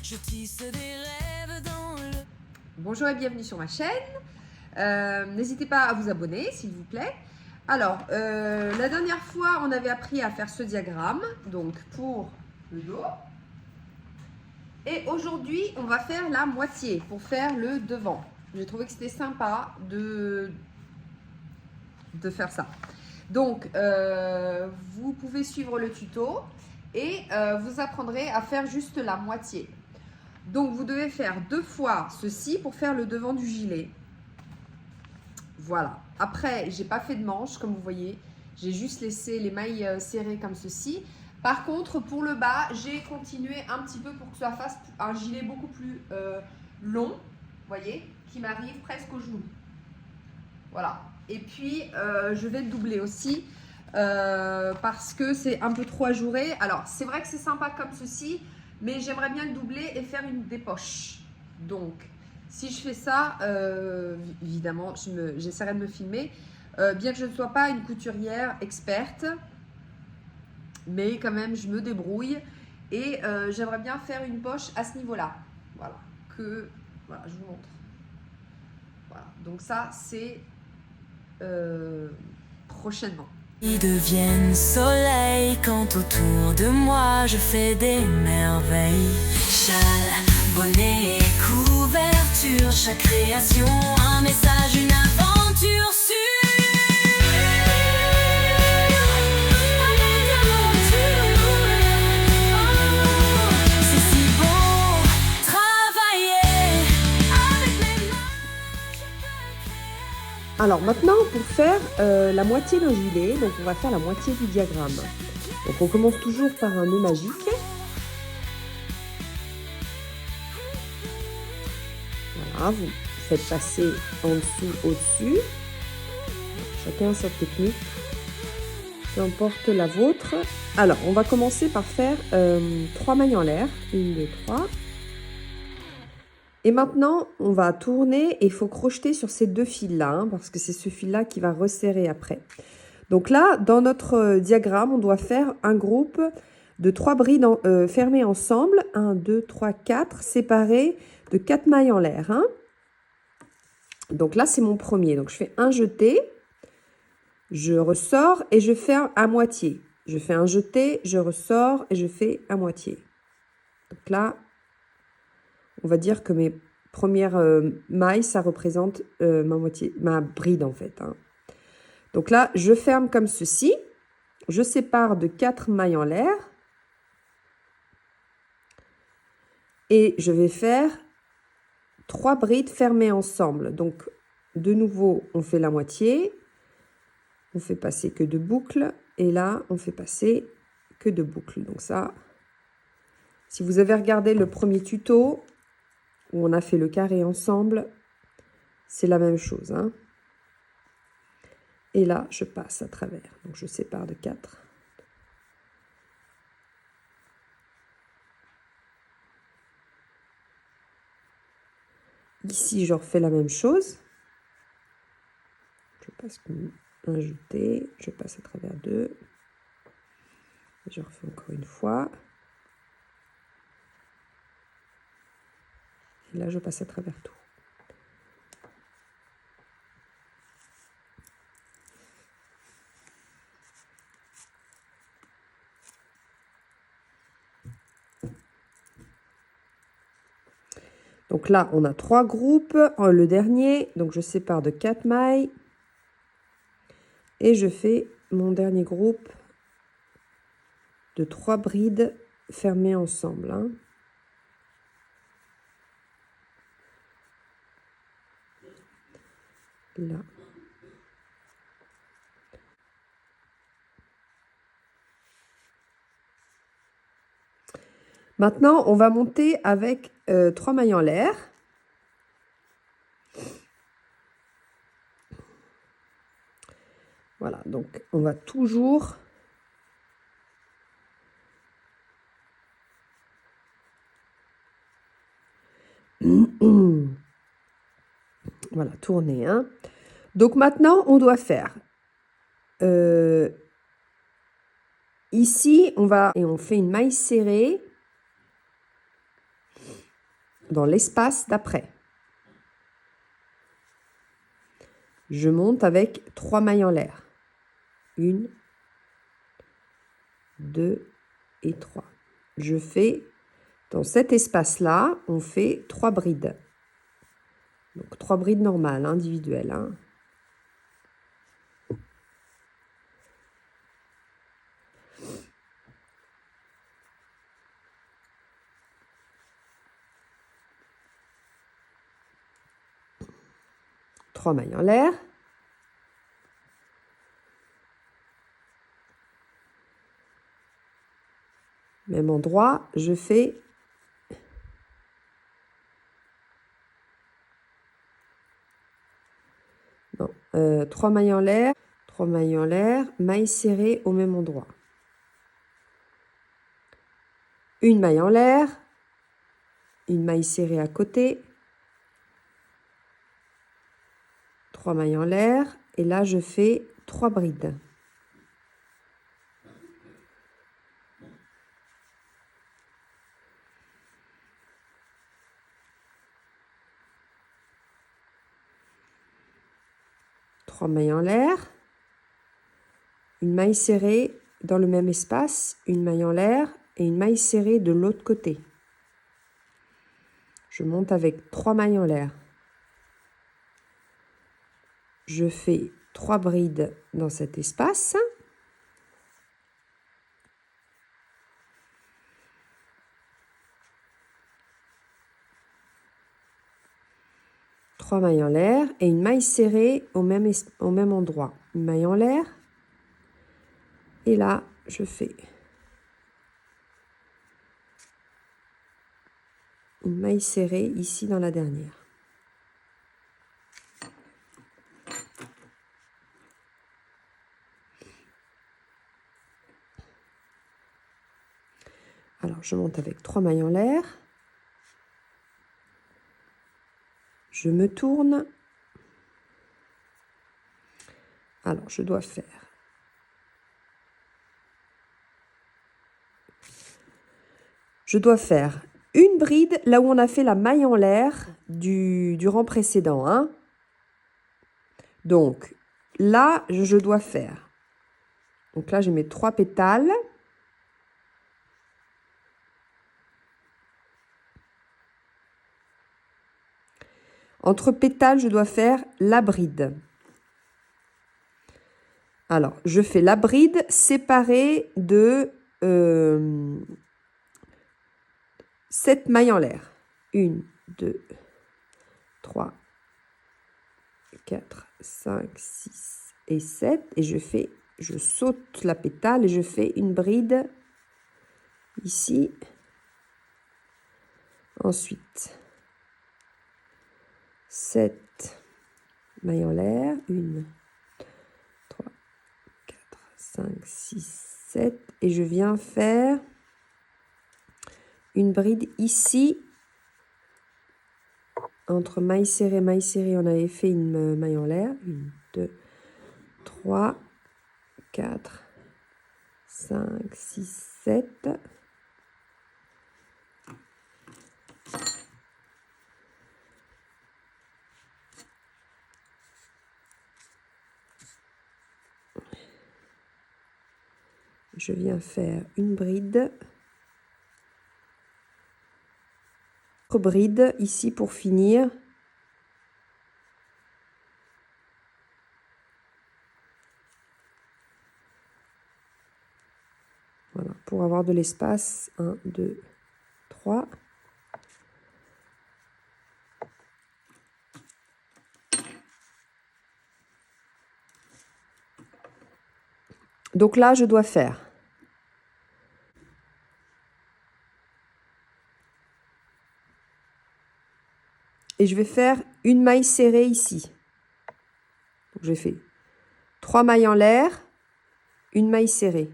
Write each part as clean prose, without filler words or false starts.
Je tisse des rêves dans le... Bonjour et bienvenue sur ma chaîne. N'hésitez pas à vous abonner s'il vous plaît. Alors, la dernière fois, on avait appris à faire ce diagramme, donc pour le dos. Et aujourd'hui, on va faire la moitié pour faire le devant. J'ai trouvé que c'était sympa de faire ça. Donc, vous pouvez suivre le tuto et vous apprendrez à faire juste la moitié. Donc, vous devez faire 2 fois ceci pour faire le devant du gilet. Voilà. Après, j'ai pas fait de manche, comme vous voyez. J'ai juste laissé les mailles serrées comme ceci. Par contre, pour le bas, j'ai continué un petit peu pour que ça fasse un gilet beaucoup plus long, vous voyez, qui m'arrive presque au genou. Voilà. Et puis, je vais le doubler aussi parce que c'est un peu trop ajouré. Alors, c'est vrai que c'est sympa comme ceci, mais j'aimerais bien le doubler et faire des poches. Donc, si je fais ça, évidemment, j'essaierai de me filmer. Bien que je ne sois pas une couturière experte, mais quand même, je me débrouille. Et j'aimerais bien faire une poche à ce niveau-là. Voilà. Voilà, je vous montre. Voilà. Donc ça, c'est prochainement. Ils deviennent soleil quand autour de moi je fais des merveilles. Châle, bonnet et couverture, chaque création, un message, une aventure sûre. C'est si beau, travailler avec mes mains, je peux créer. Alors maintenant, pour faire la moitié d'un gilet, donc on va faire la moitié du diagramme. Donc on commence toujours par un nœud magique. Voilà, vous faites passer en dessous, au-dessus. Chacun sa technique, peu importe la vôtre. Alors, on va commencer par faire 3 mailles en l'air. 1, 2, 3. Et maintenant, on va tourner et il faut crocheter sur ces 2 fils-là, hein, parce que c'est ce fil-là qui va resserrer après. Donc là, dans notre diagramme, on doit faire un groupe de 3 brides fermées ensemble. 1, 2, 3, 4, séparées de 4 mailles en l'air. Hein. Donc là, c'est mon premier. Donc je fais un jeté, je ressors et je fais à moitié. Je fais un jeté, je ressors et je fais à moitié. Donc là, on va dire que mes premières mailles, ça représente ma bride en fait. Hein. Donc là, je ferme comme ceci. Je sépare de 4 mailles en l'air. Et je vais faire 3 brides fermées ensemble. Donc, de nouveau, on fait la moitié. On fait passer que 2 boucles. Et là, on fait passer que 2 boucles. Donc ça, si vous avez regardé le premier tuto, où on a fait le carré ensemble, c'est la même chose. Hein. Et là, je passe à travers. Donc, je sépare de 4. Ici, je refais la même chose. Je passe un jeté, je passe à travers 2. Je refais encore une fois. Et là, je passe à travers tout. Donc là, on a 3 groupes. Le dernier, donc je sépare de 4 mailles. Et je fais mon dernier groupe de 3 brides fermées ensemble. Hein. Là. Maintenant, on va monter avec 3 mailles en l'air. Voilà, donc on va toujours voilà, tourner. Hein. Donc maintenant, on doit faire ici, on fait une maille serrée. dans l'espace d'après. Je monte avec 3 mailles en l'air. 1, 2 et 3. Je fais, dans cet espace-là, on fait 3 brides. Donc 3 brides normales, individuelles. Hein. Trois mailles en l'air. Même endroit, je fais non, 3 mailles en l'air, 3 mailles en l'air, mailles serrées au même endroit. Une maille en l'air, une maille serrée à côté, 3 mailles en l'air, et là je fais 3 brides. Trois mailles en l'air, une maille serrée dans le même espace, une maille en l'air et une maille serrée de l'autre côté. Je monte avec 3 mailles en l'air. Je fais 3 brides dans cet espace. Trois mailles en l'air et une maille serrée au même endroit. Une maille en l'air. Et là, je fais une maille serrée ici dans la dernière. Alors, je monte avec 3 mailles en l'air. Je me tourne. Alors, je dois faire une bride là où on a fait la maille en l'air du rang précédent. Hein. Donc, là, je dois faire. Donc là, j'ai mes 3 pétales. Entre pétales, je dois faire la bride. Alors, je fais la bride séparée de 7 mailles en l'air. 1, 2, 3, 4, 5, 6 et 7. Et je saute la pétale et je fais une bride ici. Ensuite, 7 mailles en l'air. 1, 3, 4, 5, 6, 7. Et je viens faire une bride ici. Entre maille serrée, on avait fait une maille en l'air. 1, 2, 3, 4, 5, 6, 7. Je viens faire une bride. Bride ici pour finir. Voilà, pour avoir de l'espace. 1, 2, 3. Donc là, je dois faire et je vais faire une maille serrée ici. Donc j'ai fait 3 mailles en l'air, une maille serrée.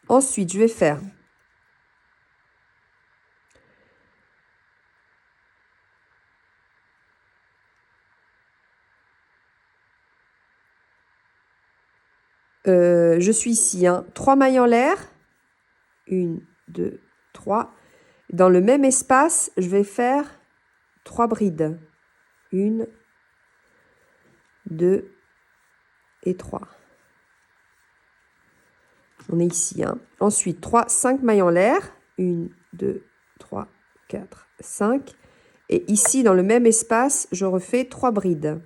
Ensuite, je vais faire je suis ici, hein, 3 mailles en l'air, 1, 2, 3. dans le même espace, je vais faire 3 brides. 1, 2 et 3. On est ici. Hein. Ensuite, 5 mailles en l'air. 1, 2, 3, 4, 5. Et ici, dans le même espace, je refais 3 brides.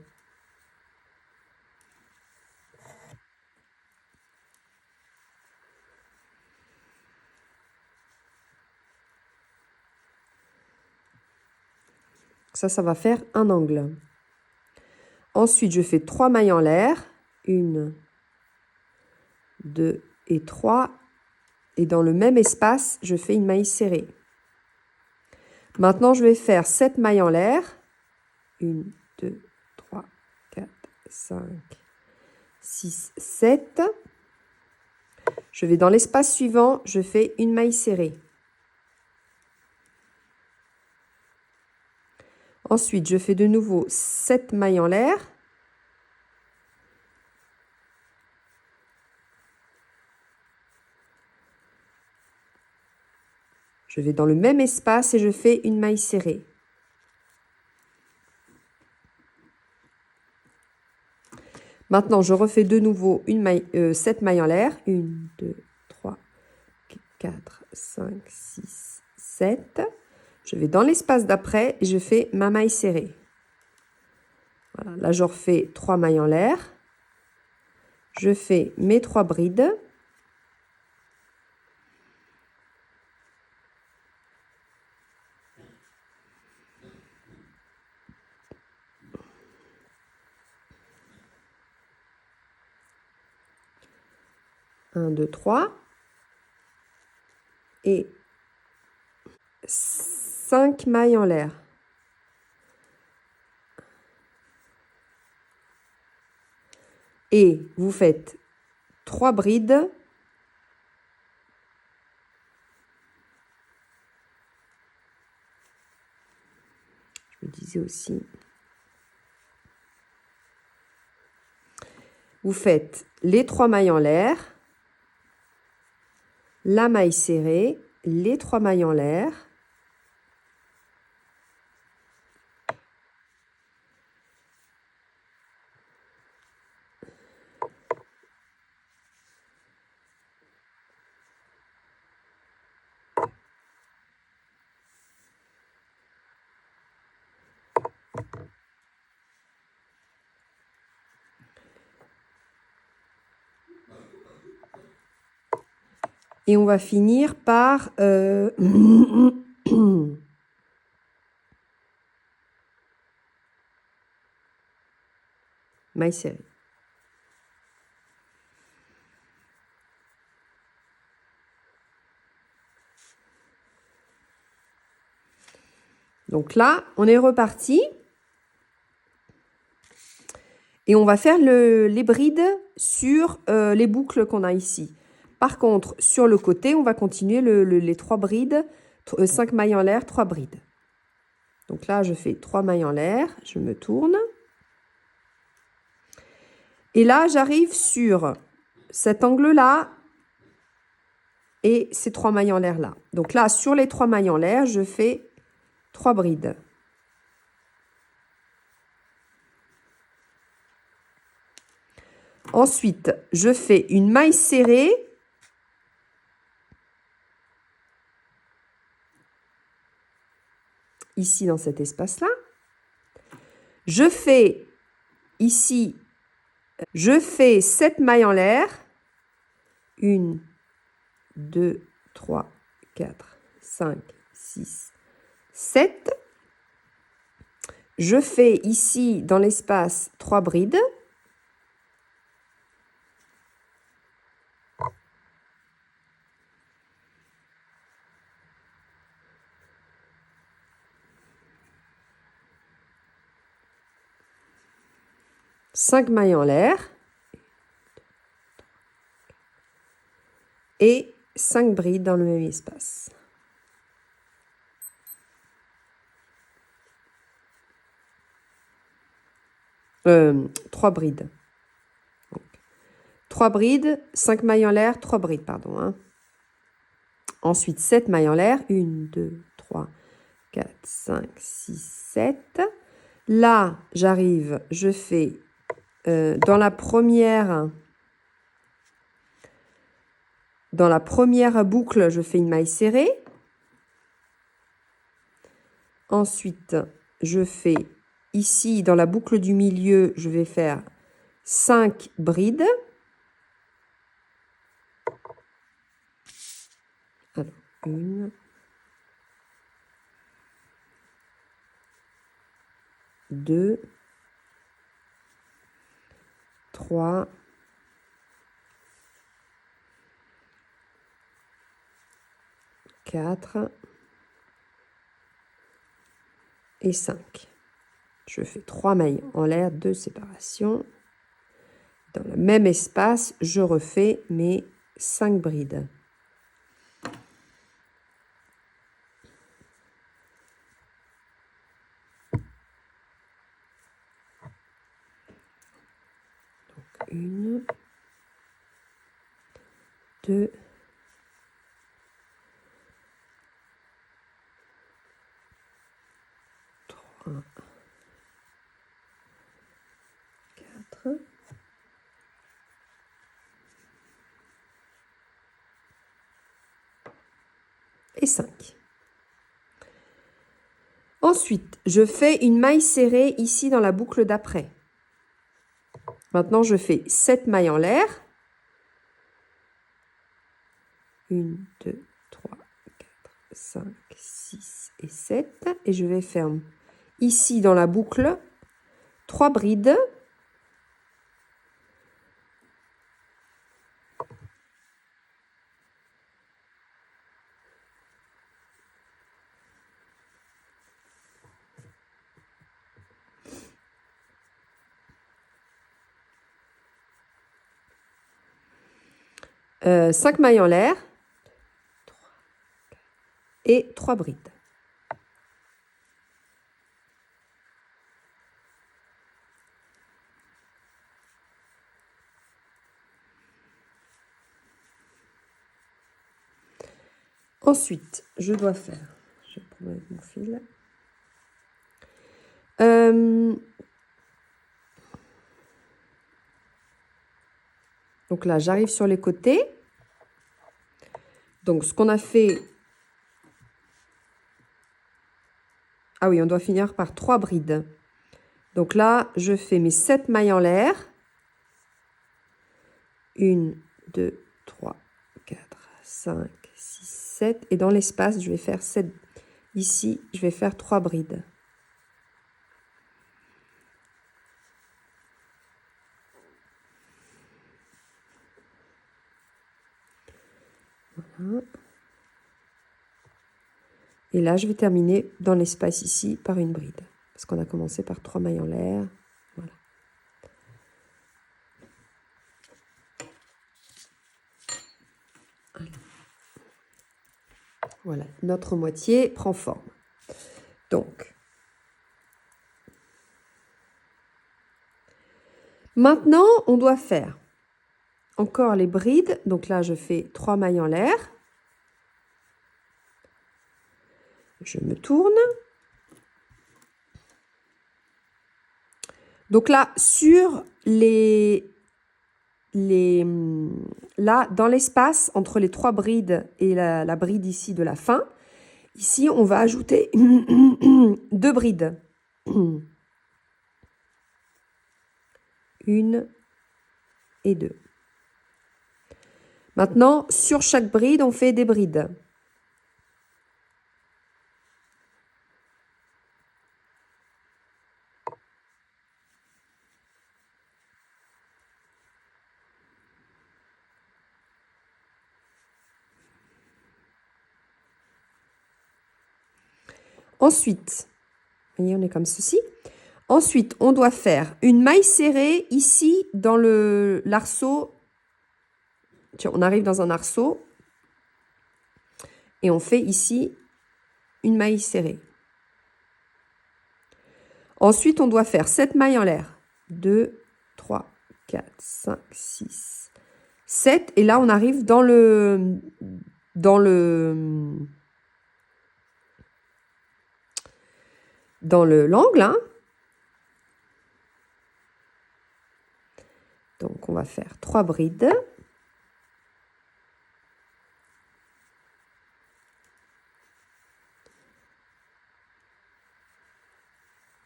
Ça va faire un angle. Ensuite, je fais 3 mailles en l'air. 1, 2 et 3. Et dans le même espace, je fais une maille serrée. Maintenant, je vais faire 7 mailles en l'air. 1, 2, 3, 4, 5, 6, 7. Je vais dans l'espace suivant, je fais une maille serrée. Ensuite, je fais de nouveau 7 mailles en l'air. Je vais dans le même espace et je fais une maille serrée. Maintenant, je refais de nouveau 7 mailles en l'air. 1, 2, 3, 4, 5, 6, 7. Je vais dans l'espace d'après et je fais ma maille serrée. Voilà, là, je refais 3 mailles en l'air. Je fais mes 3 brides. Un, 2, 3. Et 5 mailles en l'air. Et vous faites 3 brides. Je me disais aussi. Vous faites les 3 mailles en l'air, la maille serrée, les 3 mailles en l'air. Et on va finir par maille serrée. Donc là, on est reparti. Et on va faire les brides sur les boucles qu'on a ici. Par contre, sur le côté, on va continuer les 3 brides, 5 mailles en l'air, 3 brides. Donc là, je fais 3 mailles en l'air, je me tourne. Et là, j'arrive sur cet angle-là et ces 3 mailles en l'air là. Donc là, sur les 3 mailles en l'air, je fais 3 brides. Ensuite, je fais une maille serrée. Ici, dans cet espace-là. Je fais ici, je fais 7 mailles en l'air. 1, 2, 3, 4, 5, 6, 7. Je fais ici, dans l'espace, 3 brides. Cinq mailles en l'air et 5 brides dans le même espace. Trois brides. Donc, 3 brides, 5 mailles en l'air, 3 brides, pardon. Hein. Ensuite, 7 mailles en l'air. 1, 2, 3. 3, 4, 5, 6, 7. Là, j'arrive, je fais dans la première boucle, je fais une maille serrée. Ensuite, je fais ici, dans la boucle du milieu, je vais faire 5 brides. Alors, 1, 2, 3, 4 et 5. Je fais 3 mailles en l'air de séparation. Dans le même espace, je refais mes 5 brides. Donc 1, 2, 3, 4 et 5. Ensuite, je fais une maille serrée ici dans la boucle d'après. Maintenant, je fais 7 mailles en l'air. 1, 2, 3, 4, 5, 6 et 7. Et je vais faire ici dans la boucle 3 brides. « 5 mailles en l'air et 3 brides. Ensuite, je dois faire, je vais prendre avec mon fil. Donc là, j'arrive sur les côtés. Donc, ce qu'on a fait... Ah oui, on doit finir par 3 brides. Donc là, je fais mes 7 mailles en l'air. 1, 2, 3, 4, 5, 6, 7. Et dans l'espace, je vais faire 7. Ici, je vais faire 3 brides. Voilà. Et là, je vais terminer dans l'espace ici par une bride. Parce qu'on a commencé par 3 mailles en l'air. Voilà. Voilà, notre moitié prend forme. Donc, maintenant, on doit faire encore les brides. Donc là, je fais 3 mailles en l'air. Je me tourne. Donc là, sur là, dans l'espace entre les 3 brides et la bride ici de la fin, ici, on va ajouter 2 brides. 1 et 2. Maintenant, sur chaque bride, on fait des brides. Ensuite, vous voyez, on est comme ceci. Ensuite, on doit faire une maille serrée ici dans l'arceau. On arrive dans un arceau et on fait ici une maille serrée. Ensuite, on doit faire 7 mailles en l'air. 2, 3, 4, 5, 6, 7. Et là, on arrive dans le dans l'angle. Hein. Donc, on va faire 3 brides.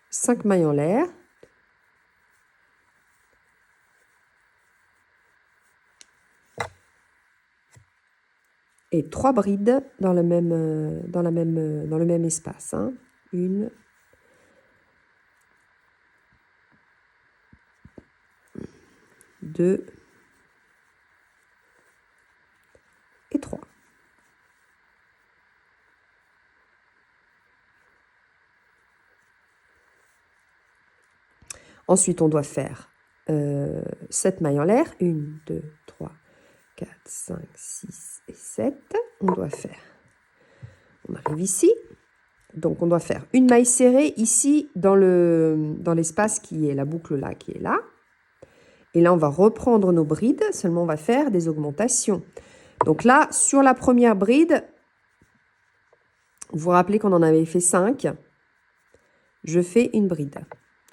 Cinq mailles en l'air. Et 3 brides dans le même espace. Hein. 1, 2 et 3. Ensuite, on doit faire 7 mailles en l'air. 1, 2, 3, 4, 5, 6 et 7. On doit faire. On arrive ici. Donc, on doit faire une maille serrée ici dans l'espace qui est la boucle là, qui est là. Et là, on va reprendre nos brides. Seulement, on va faire des augmentations. Donc là, sur la première bride, vous vous rappelez qu'on en avait fait 5. Je fais une bride.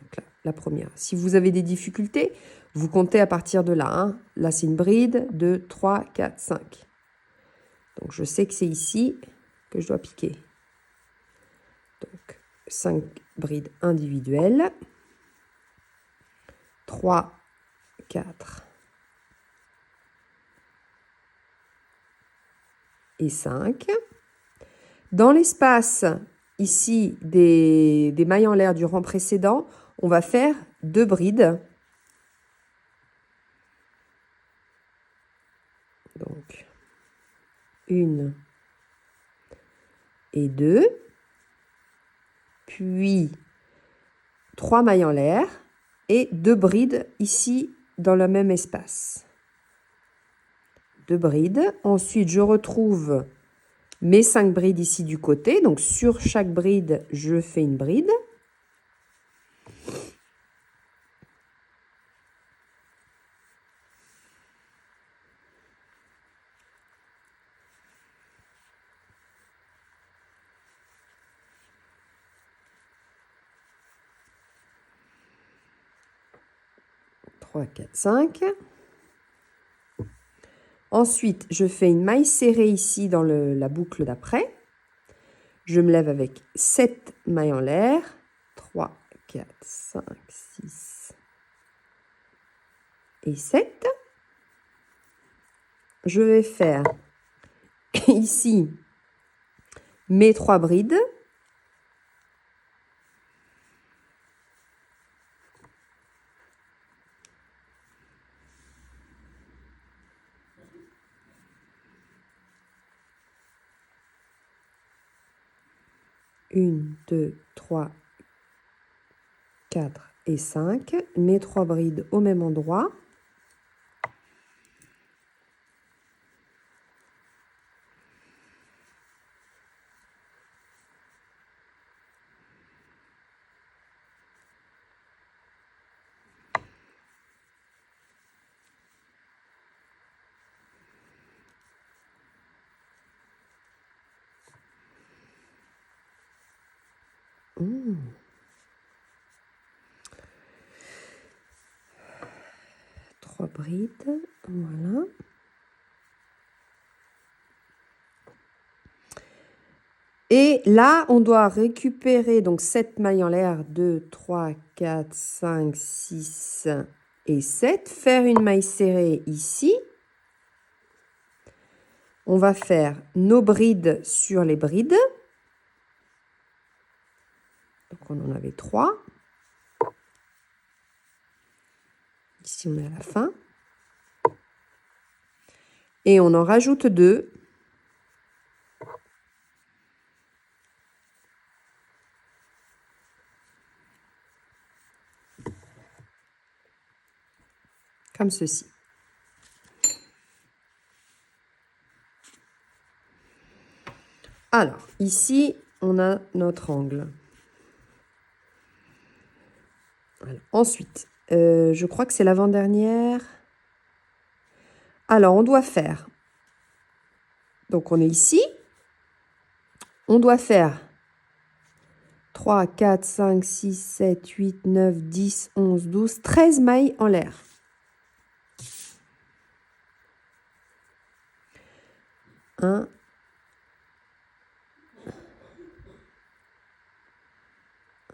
Donc là, la première. Si vous avez des difficultés, vous comptez à partir de là. Hein. Là, c'est une bride, 2, 3, 4, 5. Donc, je sais que c'est ici que je dois piquer. Donc, 5 brides individuelles. 3, 4 et 5. Dans l'espace ici des mailles en l'air du rang précédent, on va faire 2 brides. Donc, 1 et 2. Puis 3 mailles en l'air et 2 brides ici dans le même espace. 2 brides. Ensuite, je retrouve mes 5 brides ici du côté. Donc, sur chaque bride, je fais une bride. Trois, 4, 5. Ensuite, je fais une maille serrée ici dans la boucle d'après. Je me lève avec 7 mailles en l'air. 3, 4, 5, 6 et 7. Je vais faire ici mes 3 brides. Une, 2, 3, 4 et 5. Mes 3 brides au même endroit. Mmh. 3 brides, voilà. Et là, on doit récupérer donc 7 mailles en l'air, 2, 3, 4, 5, 6 et 7. Faire une maille serrée ici. On va faire nos brides sur les brides. Donc, on en avait 3. Ici, on est à la fin. Et on en rajoute 2. Comme ceci. Alors, ici, on a notre angle. Alors, ensuite, je crois que c'est l'avant-dernière. Alors, on doit faire... Donc, on est ici. On doit faire 3, 4, 5, 6, 7, 8, 9, 10, 11, 12, 13 mailles en l'air. Un.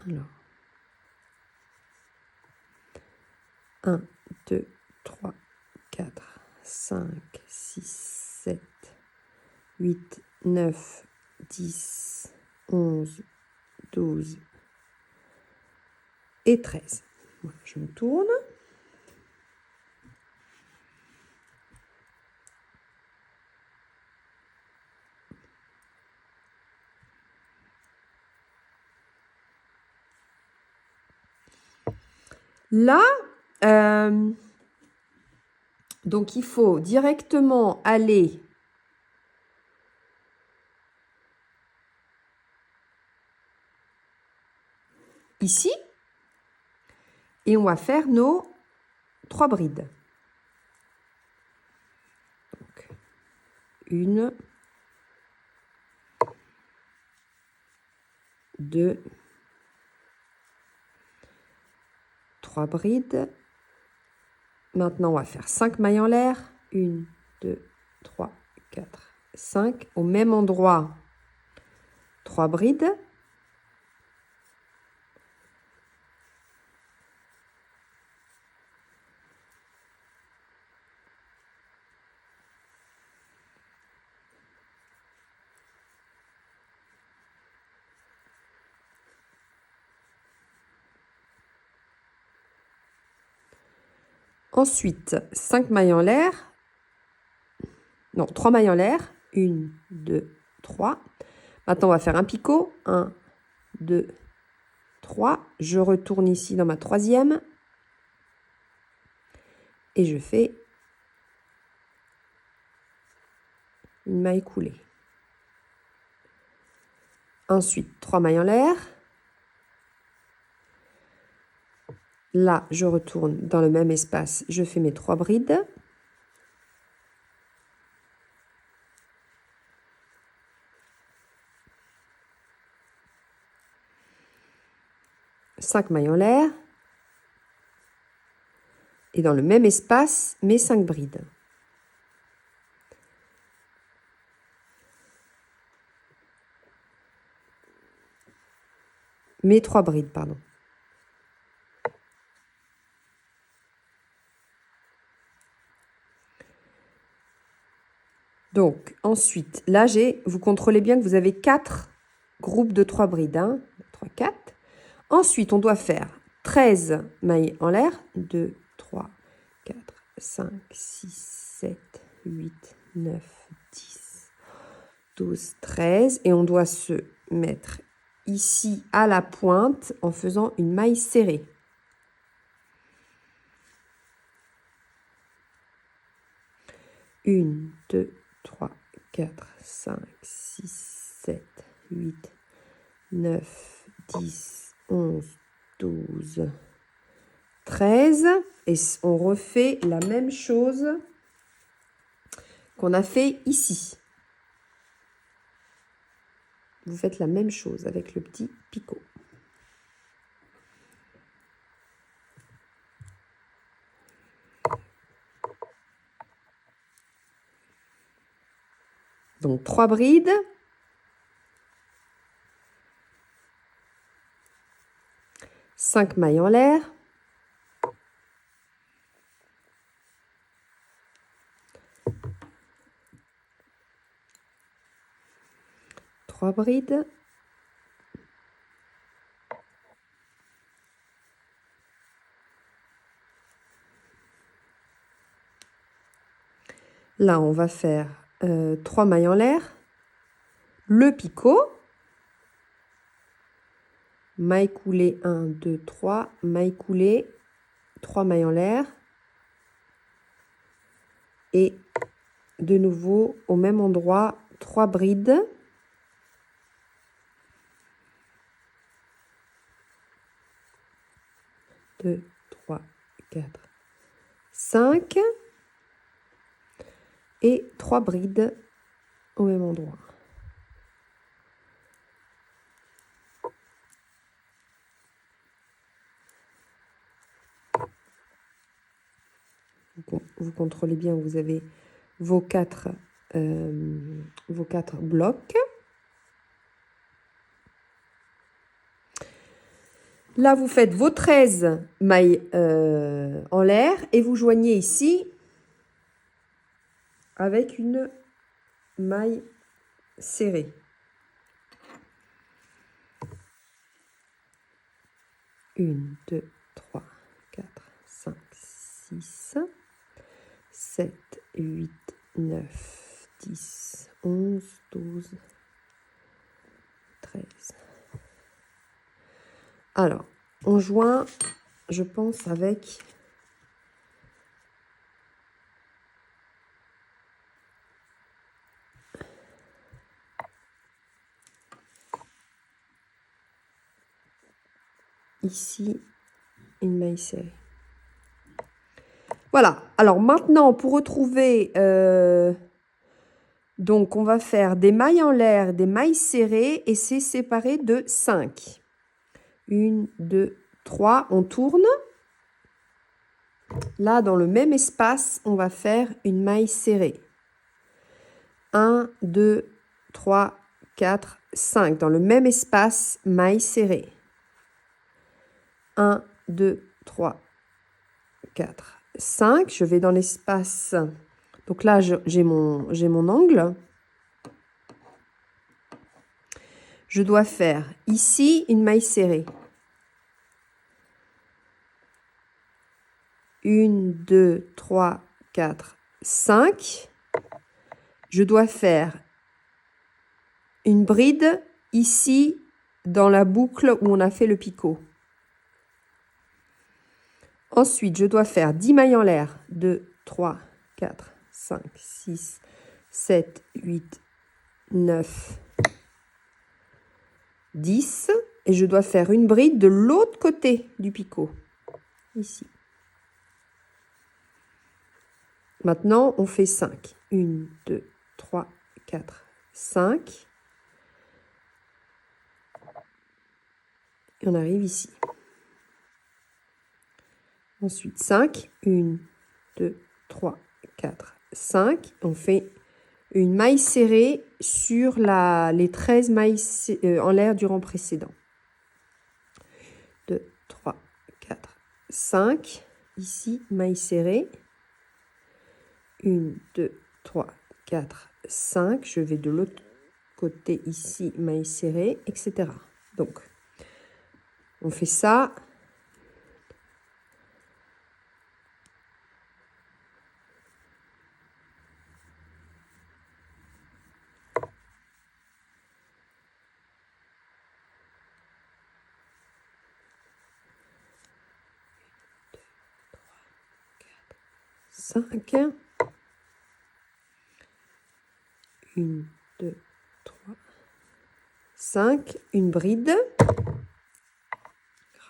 Alors. 1, 2, 3, 4, 5, 6, 7, 8, 9, 10, 11, 12 et 13. Voilà, je me tourne. Là, donc il faut directement aller ici et on va faire nos 3 brides. Donc, 1, 2, 3 brides. Maintenant, on va faire 5 mailles en l'air. 1, 2, 3, 4, 5. Au même endroit, 3 brides. Ensuite, 5 mailles en l'air. Non, 3 mailles en l'air. 1, 2, 3. Maintenant, on va faire un picot. 1, 2, 3. Je retourne ici dans ma 3e. Et je fais une maille coulée. Ensuite, 3 mailles en l'air. Là, je retourne dans le même espace. Je fais mes 3 brides. Cinq mailles en l'air. Et dans le même espace, mes 5 brides. Mes 3 brides, pardon. Donc, ensuite, là, vous contrôlez bien que vous avez 4 groupes de 3 brides. 1, 2, 3, 4. Ensuite, on doit faire 13 mailles en l'air. 2, 3, 4, 5, 6, 7, 8, 9, 10, 12, 13. Et on doit se mettre ici à la pointe en faisant une maille serrée. Une, 2, 3, 4, 5, 6, 7, 8, 9, 10, 11, 12, 13. Et on refait la même chose qu'on a fait ici. Vous faites la même chose avec le petit picot. Donc 3 brides. Cinq mailles en l'air. Trois brides. Là, on va faire 3 mailles en l'air, le picot, maille coulée 1, 2, 3, maille coulée, 3 mailles en l'air, et de nouveau au même endroit, 3 brides. Deux, 3, 4, 5. Et 3 brides au même endroit. vous contrôlez bien, vous avez vos quatre blocs. Là, vous faites vos 13 mailles en l'air et vous joignez ici avec une maille serrée. Une, 2, 3, 4, 5, 6, 7, 8, 9, 10, 11, 12, 13. Alors, on joint, je pense, avec ici une maille serrée. Voilà. Alors maintenant, pour retrouver, donc on va faire des mailles en l'air, des mailles serrées et c'est séparé de 5. 1, 2, 3, on tourne. Là, dans le même espace, on va faire une maille serrée. 1, 2, 3, 4, 5. Dans le même espace, maille serrée. 1, 2, 3, 4, 5. Je vais dans l'espace. Donc là, j'ai mon angle. Je dois faire ici une maille serrée. 1, 2, 3, 4, 5. Je dois faire une bride ici dans la boucle où on a fait le picot. Ensuite, je dois faire 10 mailles en l'air. 2, 3, 4, 5, 6, 7, 8, 9, 10. Et je dois faire une bride de l'autre côté du picot. Ici. Maintenant, on fait 5. 1, 2, 3, 4, 5. Et on arrive ici. Ensuite, 5. 1, 2, 3, 4, 5. On fait une maille serrée sur les 13 mailles en l'air du rang précédent. 2, 3, 4, 5. Ici, maille serrée. 1, 2, 3, 4, 5. Je vais de l'autre côté ici, maille serrée, etc. Donc, on fait ça. Cinq. 1, 2, 3, 5. Une bride.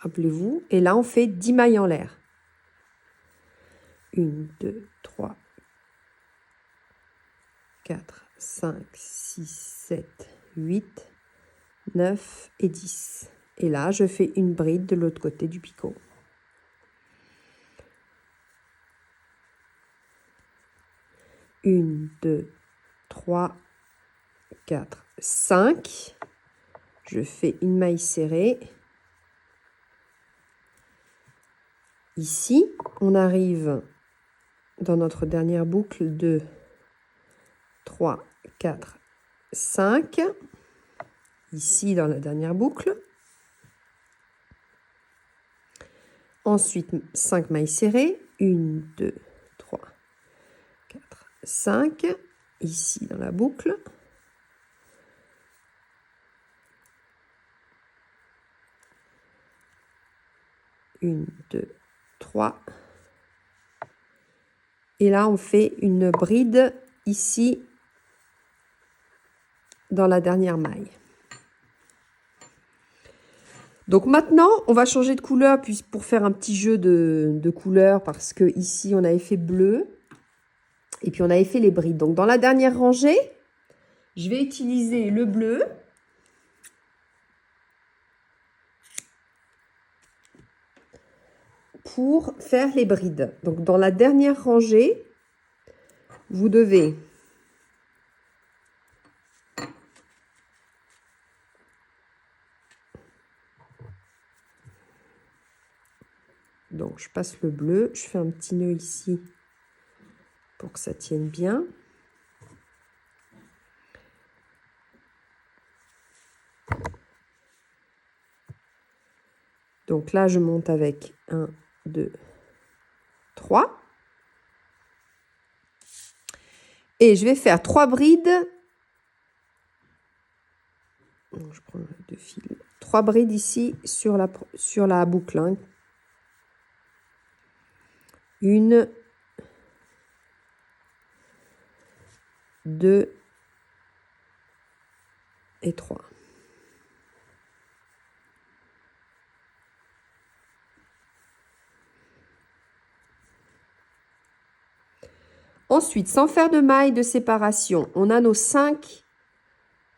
Rappelez-vous. Et là, on fait 10 mailles en l'air. 1, 2, 3, 4, 5, 6, 7, 8, 9 et 10. Et là, je fais une bride de l'autre côté du picot. Une, 2, 3, 4, 5. Je fais une maille serrée. Ici, on arrive dans notre dernière boucle. 2, 3, 4, 5. Ici, dans la dernière boucle. Ensuite, 5 mailles serrées. 1, 2, 3, 4, 5. Ici, dans la boucle. Une, 2, 3. Et là, on fait une bride ici dans la dernière maille. Donc maintenant, on va changer de couleur pour faire un petit jeu de couleurs parce que ici, on avait fait bleu et puis on avait fait les brides. Donc dans la dernière rangée, je vais utiliser le bleu. pour faire les brides. Donc, dans la dernière rangée, vous devez donc je passe le bleu, je fais un petit nœud ici pour que ça tienne bien. Donc là, je monte avec 1, 2, 3. Et je vais faire 3 brides. Donc, je prends 2 fils. 3 brides ici sur la boucle. Hein. 1, 2 et 3. Ensuite, sans faire de maille de séparation, on a nos 5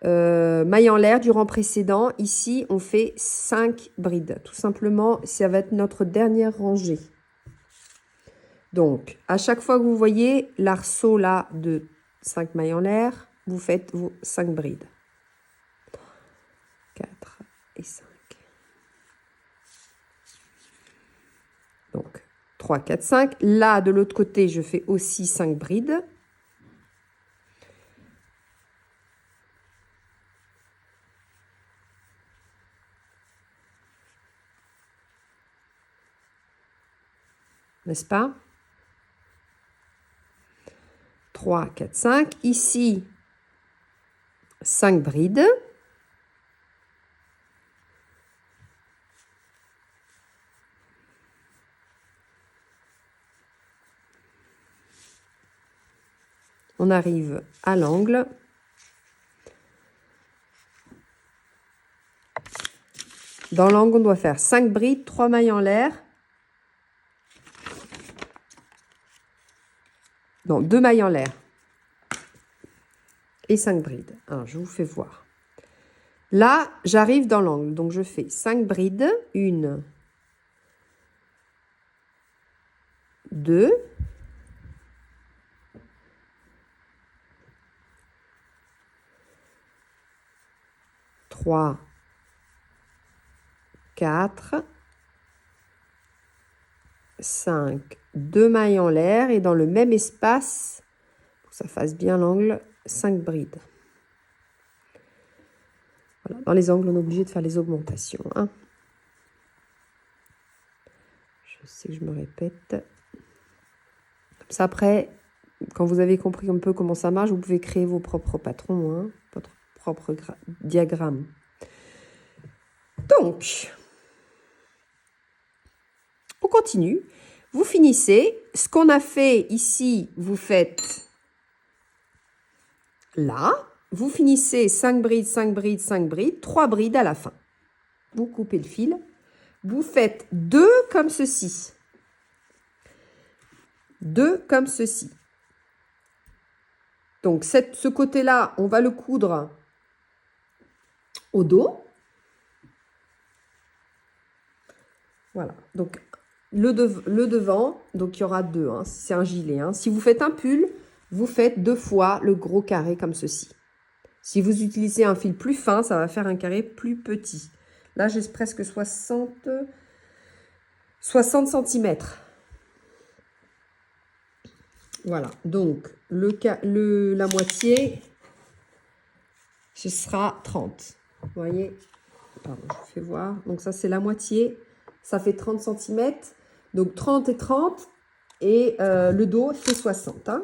mailles en l'air du rang précédent. Ici, on fait 5 brides. Tout simplement, ça va être notre dernière rangée. Donc, à chaque fois que vous voyez l'arceau là de 5 mailles en l'air, vous faites vos 5 brides. 4 et 5. Donc, 3, 4, 5. Là, de l'autre côté, je fais aussi 5 brides. N'est-ce pas? 3, 4, 5. Ici, 5 brides. On arrive à l'angle. Dans l'angle, on doit faire 5 brides, 3 mailles en l'air. Non, 2 mailles en l'air. Et 5 brides. Alors, je vous fais voir. Là, j'arrive dans l'angle. Donc, je fais 5 brides. 1, 2, 3, 4, 5, 2 mailles en l'air et dans le même espace, pour que ça fasse bien l'angle, 5 brides. Voilà. Dans les angles, on est obligé de faire les augmentations. Hein. Je sais que je me répète. Comme ça, après, quand vous avez compris un peu comment ça marche, vous pouvez créer vos propres patrons, hein, votre propre diagramme. Donc, on continue. Vous finissez. Ce qu'on a fait ici, vous faites là. Vous finissez 5 brides, 5 brides, 5 brides, 3 brides à la fin. Vous coupez le fil. Vous faites 2 comme ceci. 2 comme ceci. Donc, ce côté-là, on va le coudre au dos. Voilà. Donc, le devant, donc il y aura 2. Hein, c'est un gilet. Hein. Si vous faites un pull, vous faites 2 fois le gros carré comme ceci. Si vous utilisez un fil plus fin, ça va faire un carré plus petit. Là, j'ai presque 60 cm. Voilà. Donc, la moitié, ce sera 30. Vous voyez? Pardon, je vous fais voir. Donc, ça, c'est la moitié. Ça fait 30 cm. Donc, 30 et 30. Et le dos fait 60. Hein.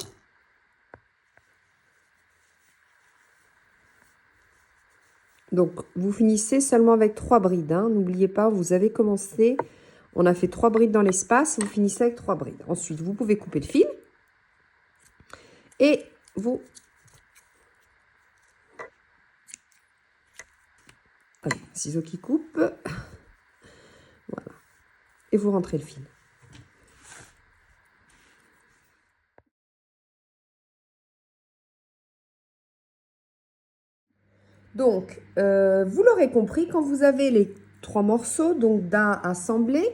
Donc, vous finissez seulement avec 3 brides. Hein. N'oubliez pas, vous avez commencé. On a fait 3 brides dans l'espace. Vous finissez avec 3 brides. Ensuite, vous pouvez couper le fil. Et vous... Allez, ciseaux qui coupent. Voilà. Et vous rentrez le fil. Donc, vous l'aurez compris, quand vous avez les 3 morceaux donc à assembler,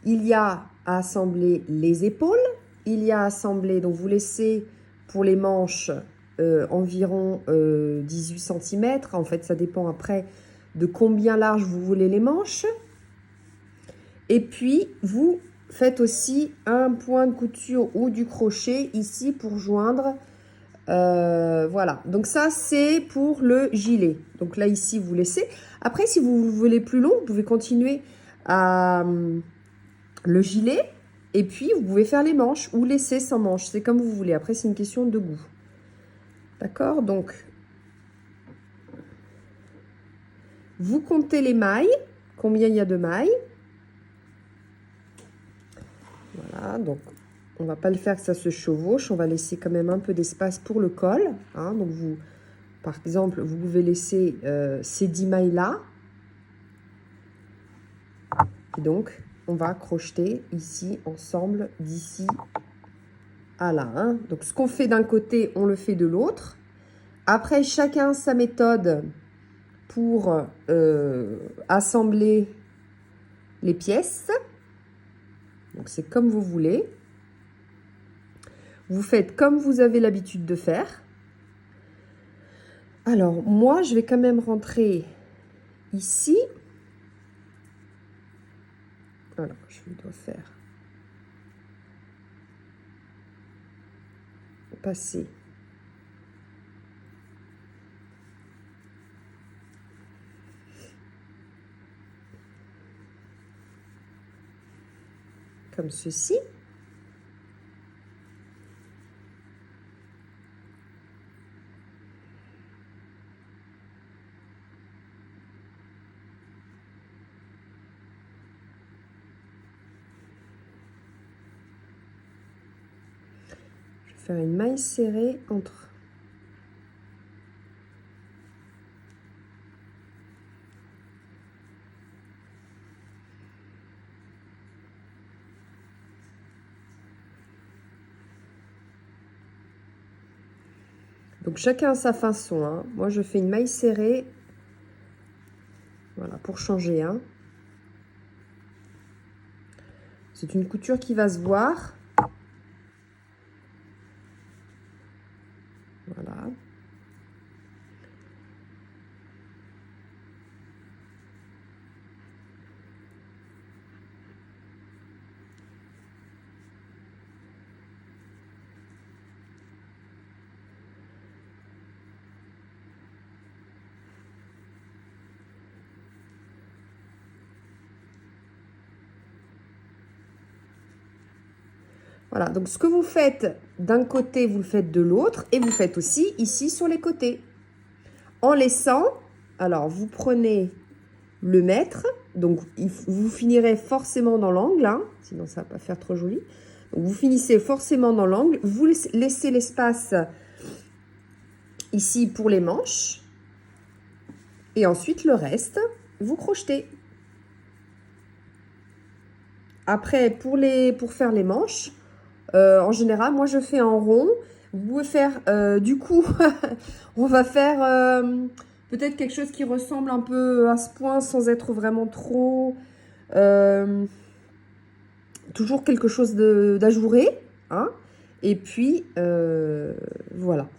il y a à assembler les épaules. Il y a à assembler, donc vous laissez pour les manches environ 18 cm. En fait, ça dépend après de combien large vous voulez les manches. Et puis, vous faites aussi un point de couture ou du crochet ici pour joindre. Voilà, donc ça c'est pour le gilet. Donc là ici vous laissez. Après si vous voulez plus long, vous pouvez continuer à le gilet et puis vous pouvez faire les manches ou laisser sans manches. C'est comme vous voulez. Après c'est une question de goût. D'accord, donc vous comptez les mailles. Combien il y a de mailles? Voilà, donc on ne va pas le faire que ça se chevauche, on va laisser quand même un peu d'espace pour le col. Hein. Donc vous, par exemple, vous pouvez laisser ces 10 mailles-là. Et donc, on va crocheter ici ensemble d'ici à là. Hein. Donc ce qu'on fait d'un côté, on le fait de l'autre. Après, chacun sa méthode pour assembler les pièces. Donc c'est comme vous voulez. Vous faites comme vous avez l'habitude de faire. Alors, moi, je vais quand même rentrer ici. Alors, je dois faire passer comme ceci. Faire une maille serrée entre. Donc chacun a sa façon. Hein. Moi je fais une maille serrée. Voilà, pour changer. Hein. C'est une couture qui va se voir. Voilà. Voilà, donc ce que vous faites d'un côté, vous le faites de l'autre et vous faites aussi ici sur les côtés. En laissant, alors vous prenez le mètre, donc vous finirez forcément dans l'angle, hein, sinon ça ne va pas faire trop joli. Donc vous finissez forcément dans l'angle, vous laissez l'espace ici pour les manches et ensuite le reste, vous crochetez. Après, pour faire les manches, en général, moi je fais en rond. Vous pouvez faire, du coup, on va faire peut-être quelque chose qui ressemble un peu à ce point sans être vraiment trop... toujours quelque chose d'ajouré. Hein, et puis, voilà.